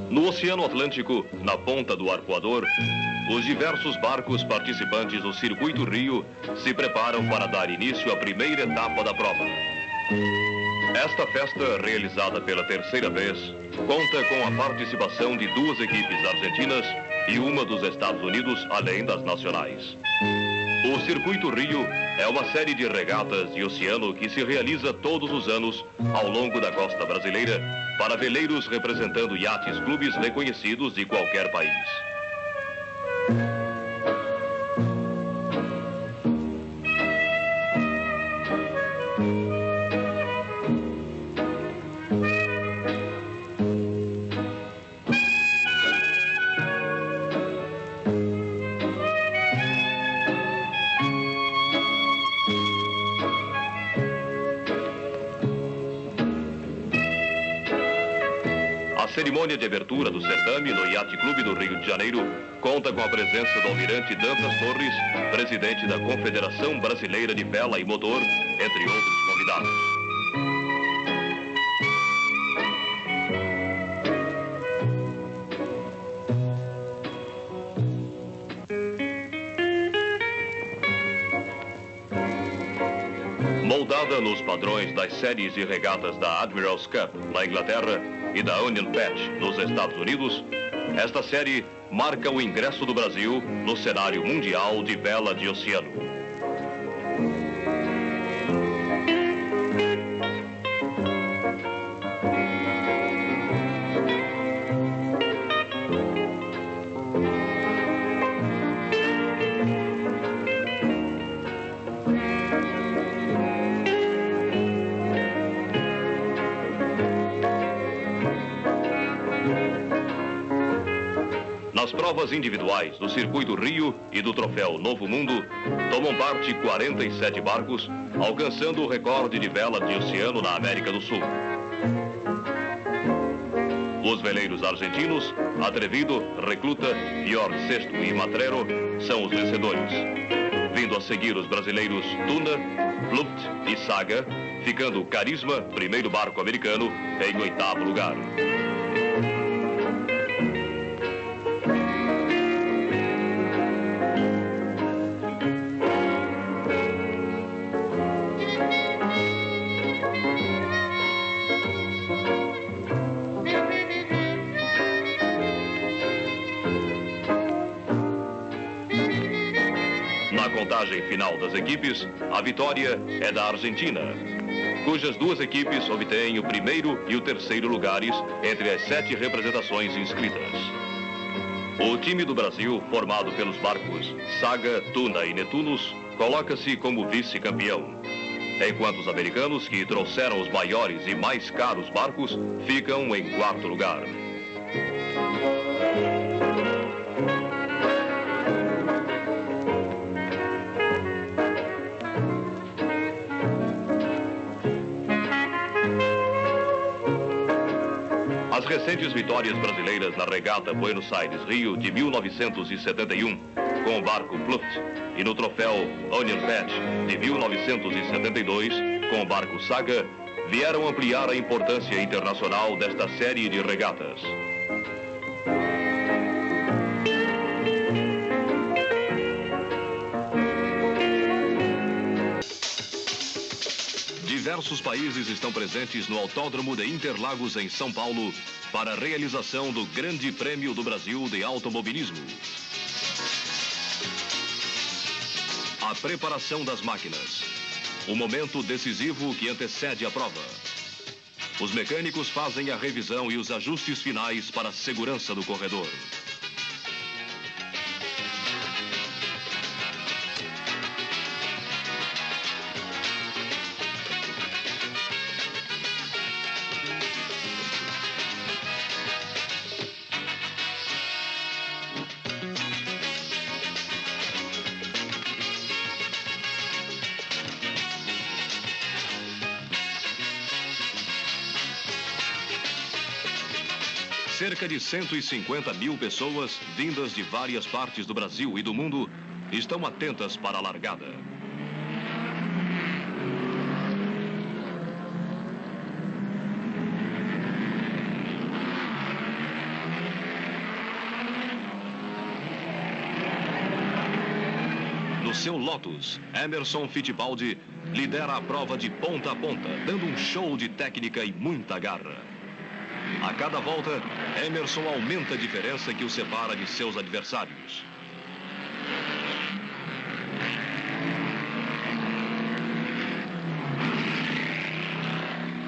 No Oceano Atlântico, na ponta do arpoador, os diversos barcos participantes do Circuito Rio se preparam para dar início à primeira etapa da prova. Esta festa, realizada pela terceira vez, conta com a participação de 2 equipes argentinas e uma dos Estados Unidos, além das nacionais. O Circuito Rio é uma série de regatas de oceano que se realiza todos os anos ao longo da costa brasileira para veleiros representando iates clubes reconhecidos de qualquer país. A cerimônia de abertura do certame no Yacht Clube do Rio de Janeiro conta com a presença do almirante Dantas Torres, presidente da Confederação Brasileira de Vela e Motor, entre outros convidados. Moldada nos padrões das séries de regatas da Admiral's Cup, na Inglaterra, e da Union Patch, nos Estados Unidos, esta série marca o ingresso do Brasil no cenário mundial de vela de oceano. Nas provas individuais do Circuito Rio e do Troféu Novo Mundo, tomam parte 47 barcos, alcançando o recorde de vela de oceano na América do Sul. Os veleiros argentinos, Atrevido, Recluta, York Sexto e Matrero, são os vencedores. Vindo a seguir os brasileiros Tuna, Flucht e Saga, ficando Carisma, primeiro barco americano, em 8º lugar. Na contagem final das equipes, a vitória é da Argentina, cujas 2 equipes obtêm o primeiro e o terceiro lugares entre as 7 representações inscritas. O time do Brasil, formado pelos barcos Saga, Tuna e Netunos, coloca-se como vice-campeão, enquanto os americanos, que trouxeram os maiores e mais caros barcos, ficam em 4º lugar. As recentes vitórias brasileiras na regata Buenos Aires-Rio de 1971, com o barco Flucht, e no troféu Union Patch de 1972, com o barco Saga, vieram ampliar a importância internacional desta série de regatas. Diversos países estão presentes no Autódromo de Interlagos, em São Paulo, para a realização do Grande Prêmio do Brasil de Automobilismo. A preparação das máquinas. O momento decisivo que antecede a prova. Os mecânicos fazem a revisão e os ajustes finais para a segurança do corredor. Cerca de 150 mil pessoas, vindas de várias partes do Brasil e do mundo, estão atentas para a largada. No seu Lotus, Emerson Fittipaldi lidera a prova de ponta a ponta, dando um show de técnica e muita garra. A cada volta, Emerson aumenta a diferença que o separa de seus adversários.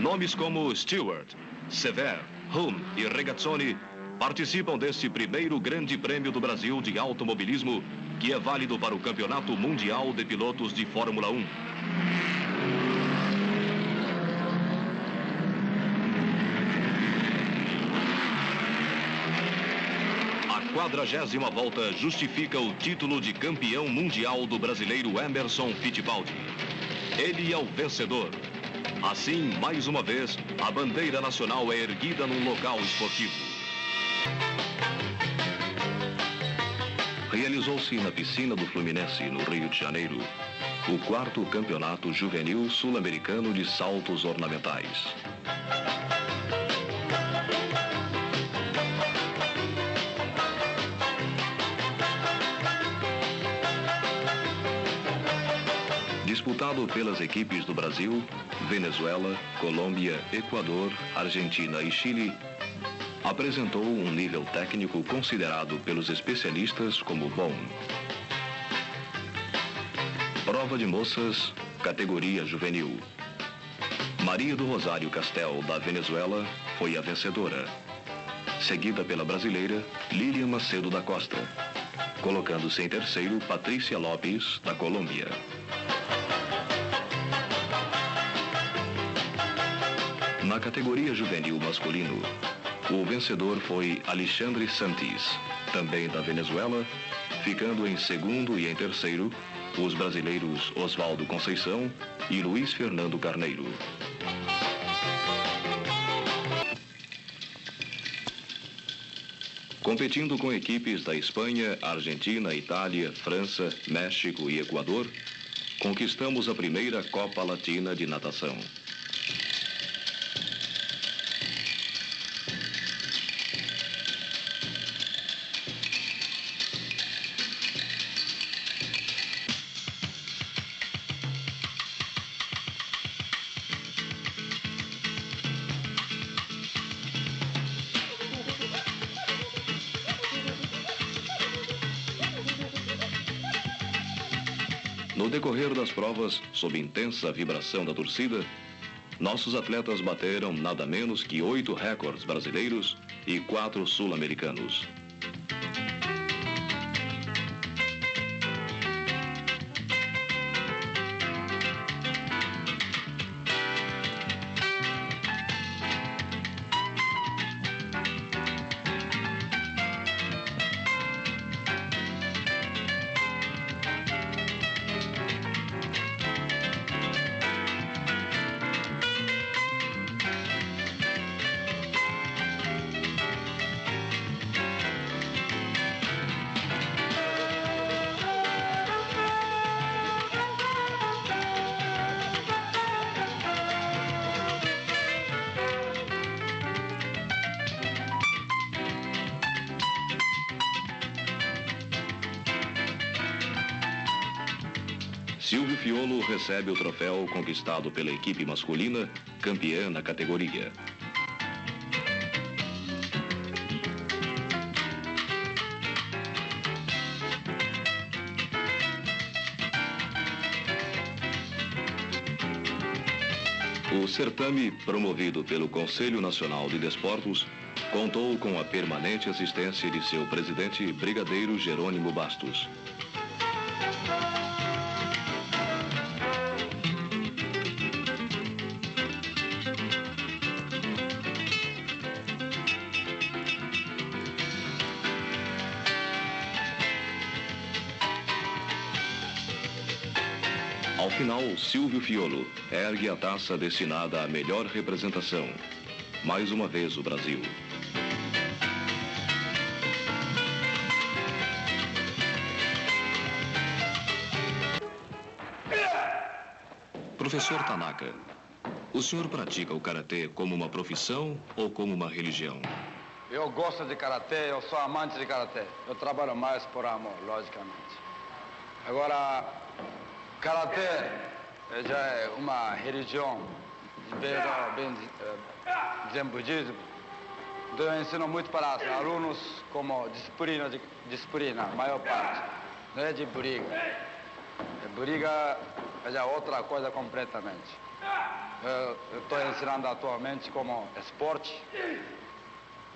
Nomes como Stewart, Sever, Hulme e Regazzoni participam deste primeiro grande prêmio do Brasil de automobilismo, que é válido para o Campeonato Mundial de Pilotos de Fórmula 1. A 40ª volta justifica o título de campeão mundial do brasileiro Emerson Fittipaldi. Ele é o vencedor. Assim, mais uma vez, a bandeira nacional é erguida num local esportivo. Realizou-se na piscina do Fluminense, no Rio de Janeiro, o 4º Campeonato Juvenil Sul-Americano de Saltos Ornamentais. Disputado pelas equipes do Brasil, Venezuela, Colômbia, Equador, Argentina e Chile, apresentou um nível técnico considerado pelos especialistas como bom. Prova de moças, categoria juvenil. Maria do Rosário Castel, da Venezuela, foi a vencedora, seguida pela brasileira Lilian Macedo da Costa, colocando-se em terceiro Patrícia Lopes, da Colômbia. Na categoria juvenil masculino, o vencedor foi Alexandre Santis, também da Venezuela, ficando em segundo e em terceiro os brasileiros Oswaldo Conceição e Luiz Fernando Carneiro. Competindo com equipes da Espanha, Argentina, Itália, França, México e Equador, conquistamos a primeira Copa Latina de Natação. No decorrer das provas, sob intensa vibração da torcida, nossos atletas bateram nada menos que 8 recordes brasileiros e 4 sul-americanos. Silvio Fiolo recebe o troféu conquistado pela equipe masculina, campeã na categoria. O certame, promovido pelo Conselho Nacional de Desportos, contou com a permanente assistência de seu presidente, Brigadeiro Jerônimo Bastos. Ao final, Silvio Fiolo ergue a taça destinada à melhor representação. Mais uma vez o Brasil. Professor Tanaka, o senhor pratica o karatê como uma profissão ou como uma religião? Eu gosto de karatê, eu sou amante de karatê. Eu trabalho mais por amor, logicamente. Agora, karatê já é uma religião, bem dizendo budismo. Então eu ensino muito para os alunos como disciplina, a maior parte. Não é de briga. Briga é já outra coisa completamente. Eu estou ensinando atualmente como esporte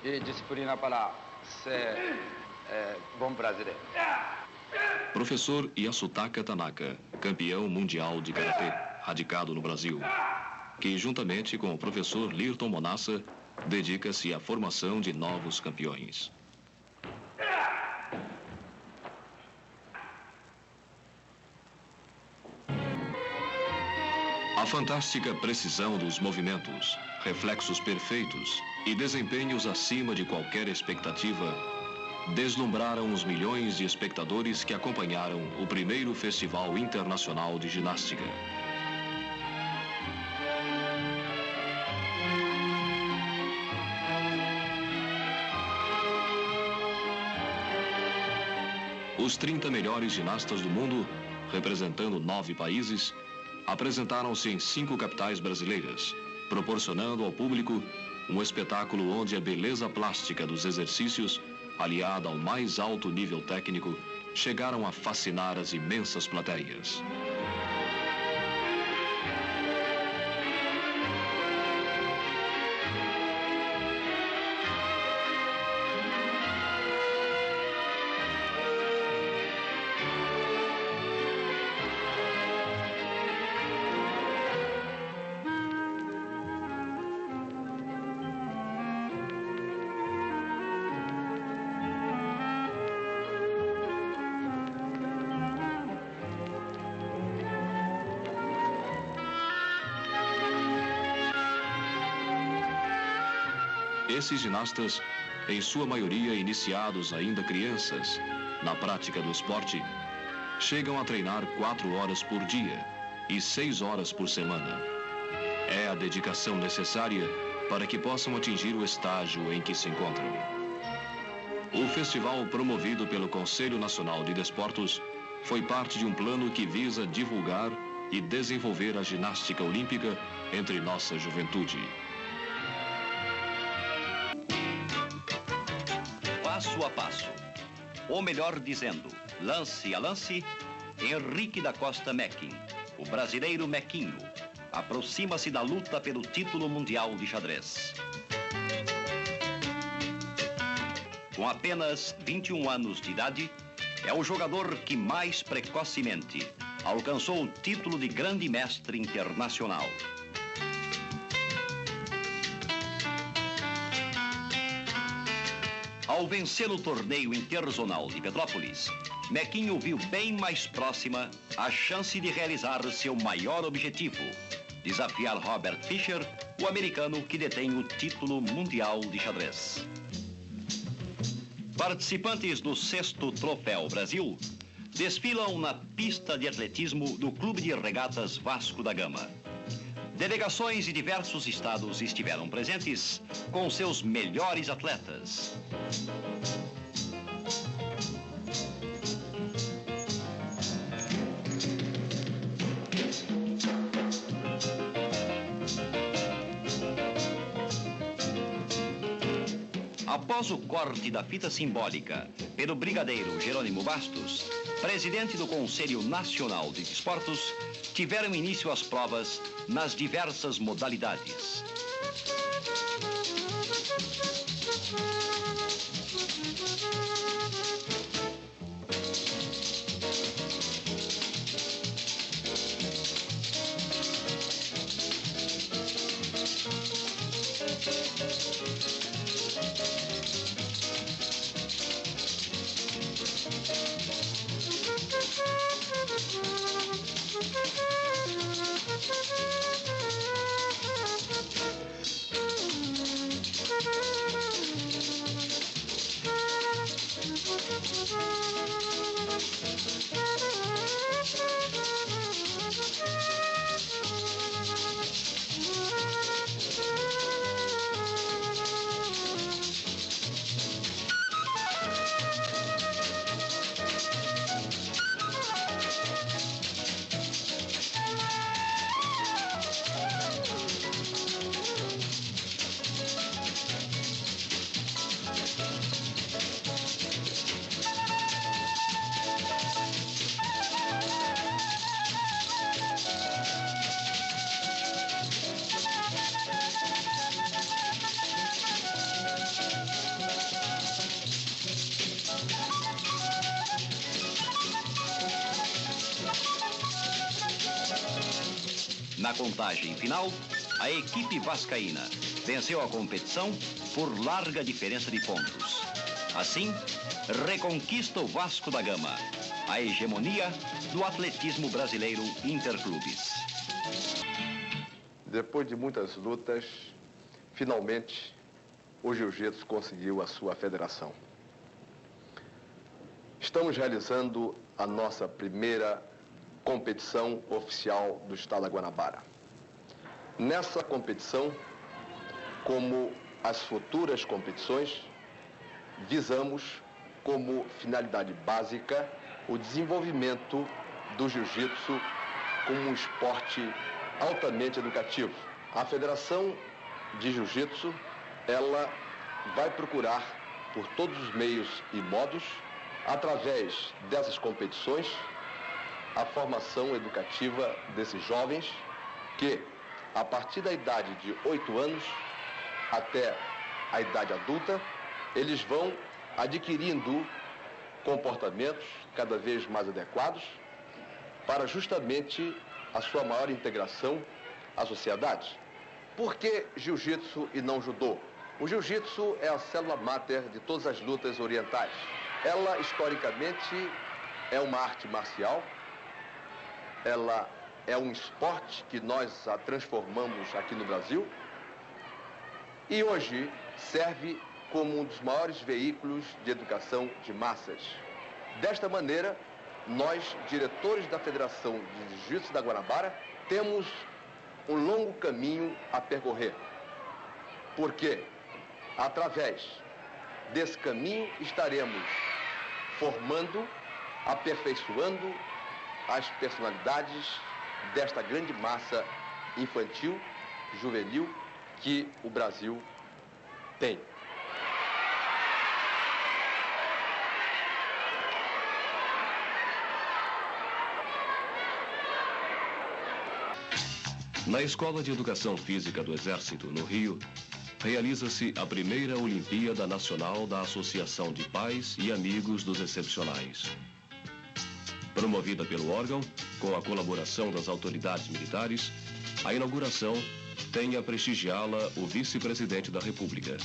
e disciplina para ser bom brasileiro. Professor Yasutaka Tanaka, campeão mundial de karatê, radicado no Brasil, que juntamente com o professor Lirton Monassa, dedica-se à formação de novos campeões. A fantástica precisão dos movimentos, reflexos perfeitos e desempenhos acima de qualquer expectativa deslumbraram os milhões de espectadores que acompanharam o primeiro Festival Internacional de Ginástica. Os 30 melhores ginastas do mundo, representando 9 países, apresentaram-se em 5 capitais brasileiras, proporcionando ao público um espetáculo onde a beleza plástica dos exercícios, aliada ao mais alto nível técnico, chegaram a fascinar as imensas plateias. Esses ginastas, em sua maioria iniciados ainda crianças, na prática do esporte, chegam a treinar 4 horas por dia e 6 horas por semana. É a dedicação necessária para que possam atingir o estágio em que se encontram. O festival promovido pelo Conselho Nacional de Desportos foi parte de um plano que visa divulgar e desenvolver a ginástica olímpica entre nossa juventude. Passo a passo, ou melhor dizendo, lance a lance, Henrique da Costa Mecking, o brasileiro Mequinho, aproxima-se da luta pelo título mundial de xadrez. Com apenas 21 anos de idade, é o jogador que mais precocemente alcançou o título de grande mestre internacional. Ao vencer o torneio interzonal de Petrópolis, Mequinho viu bem mais próxima a chance de realizar seu maior objetivo, desafiar Robert Fischer, o americano que detém o título mundial de xadrez. Participantes do 6º Troféu Brasil desfilam na pista de atletismo do Clube de Regatas Vasco da Gama. Delegações de diversos estados estiveram presentes com seus melhores atletas. Após o corte da fita simbólica pelo brigadeiro Jerônimo Bastos, presidente do Conselho Nacional de Desportos, tiveram início as provas nas diversas modalidades. Na contagem final, a equipe vascaína venceu a competição por larga diferença de pontos. Assim, reconquista o Vasco da Gama a hegemonia do atletismo brasileiro interclubes. Depois de muitas lutas, finalmente o jiu-jitsu conseguiu a sua federação. Estamos realizando a nossa primeira competição oficial do estado da Guanabara. Nessa competição, como as futuras competições, visamos como finalidade básica o desenvolvimento do jiu-jitsu como um esporte altamente educativo. A Federação de Jiu-Jitsu, ela vai procurar por todos os meios e modos, através dessas competições, a formação educativa desses jovens que, a partir da idade de 8 anos até a idade adulta, eles vão adquirindo comportamentos cada vez mais adequados para justamente a sua maior integração à sociedade. Por que jiu-jitsu e não judô? O jiu-jitsu é a célula máter de todas as lutas orientais. Ela, historicamente, é uma arte marcial, ela é um esporte que nós a transformamos aqui no Brasil e hoje serve como um dos maiores veículos de educação de massas. Desta maneira, nós, diretores da Federação de Jiu-Jitsu da Guanabara, temos um longo caminho a percorrer. Porque, através desse caminho, estaremos formando, aperfeiçoando as personalidades desta grande massa infantil, juvenil, que o Brasil tem. Na Escola de Educação Física do Exército, no Rio, realiza-se a primeira Olimpíada Nacional da Associação de Pais e Amigos dos Excepcionais. Promovida pelo órgão, com a colaboração das autoridades militares, a inauguração tem a prestigiá-la o vice-presidente da República.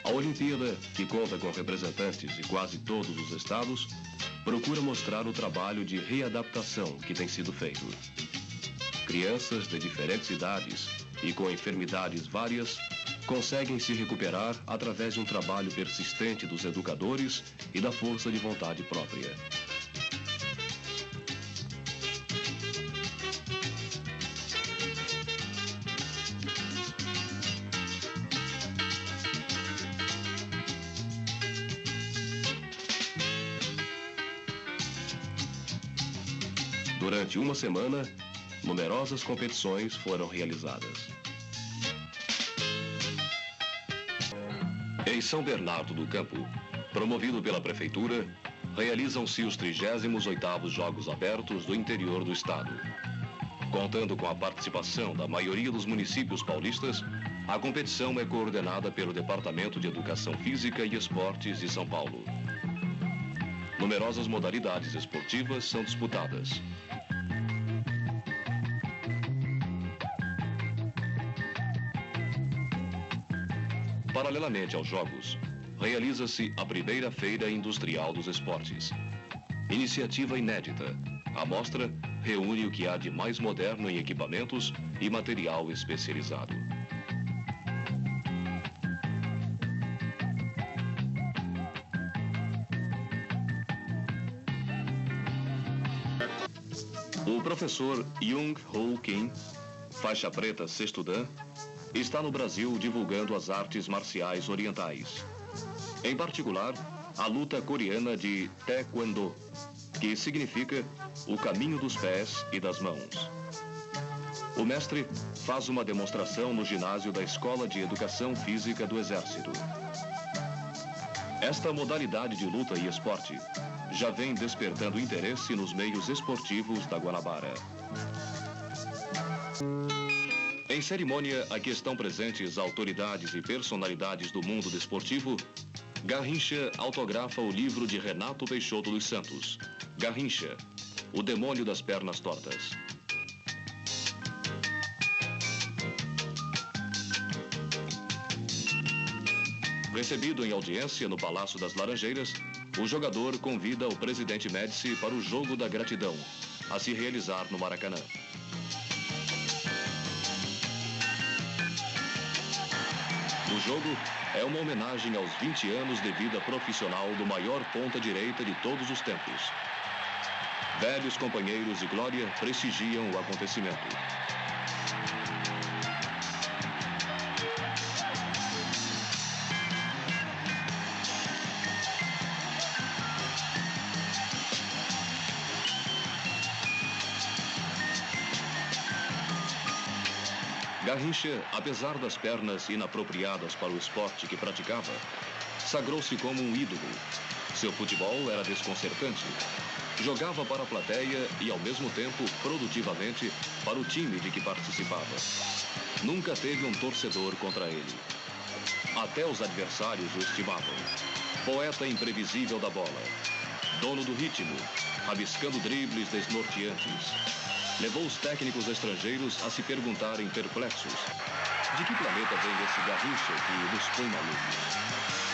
A Olimpíada, que conta com representantes de quase todos os estados, procura mostrar o trabalho de readaptação que tem sido feito. Crianças de diferentes idades e com enfermidades várias conseguem se recuperar através de um trabalho persistente dos educadores e da força de vontade própria. Durante uma semana, numerosas competições foram realizadas. Em São Bernardo do Campo, promovido pela Prefeitura, realizam-se os 38º Jogos Abertos do interior do estado. Contando com a participação da maioria dos municípios paulistas, a competição é coordenada pelo Departamento de Educação Física e Esportes de São Paulo. Numerosas modalidades esportivas são disputadas. Paralelamente aos Jogos, realiza-se a primeira Feira Industrial dos Esportes. Iniciativa inédita, a mostra reúne o que há de mais moderno em equipamentos e material especializado. O professor Young-Ho Kim, faixa preta sexto dan, está no Brasil divulgando as artes marciais orientais. Em particular, a luta coreana de Taekwondo, que significa o caminho dos pés e das mãos. O mestre faz uma demonstração no ginásio da Escola de Educação Física do Exército. Esta modalidade de luta e esporte já vem despertando interesse nos meios esportivos da Guanabara. Em cerimônia a que estão presentes autoridades e personalidades do mundo desportivo, Garrincha autografa o livro de Renato Peixoto dos Santos, Garrincha, o demônio das pernas tortas. Recebido em audiência no Palácio das Laranjeiras, o jogador convida o presidente Médici para o Jogo da Gratidão, a se realizar no Maracanã. O jogo é uma homenagem aos 20 anos de vida profissional do maior ponta-direita de todos os tempos. Velhos companheiros de glória prestigiam o acontecimento. Garrincha, apesar das pernas inapropriadas para o esporte que praticava, sagrou-se como um ídolo. Seu futebol era desconcertante. Jogava para a plateia e, ao mesmo tempo, produtivamente, para o time de que participava. Nunca teve um torcedor contra ele. Até os adversários o estimavam. Poeta imprevisível da bola. Dono do ritmo, rabiscando dribles desnorteantes. Levou os técnicos estrangeiros a se perguntarem perplexos: de que planeta vem esse Garrincha que nos põe malucos?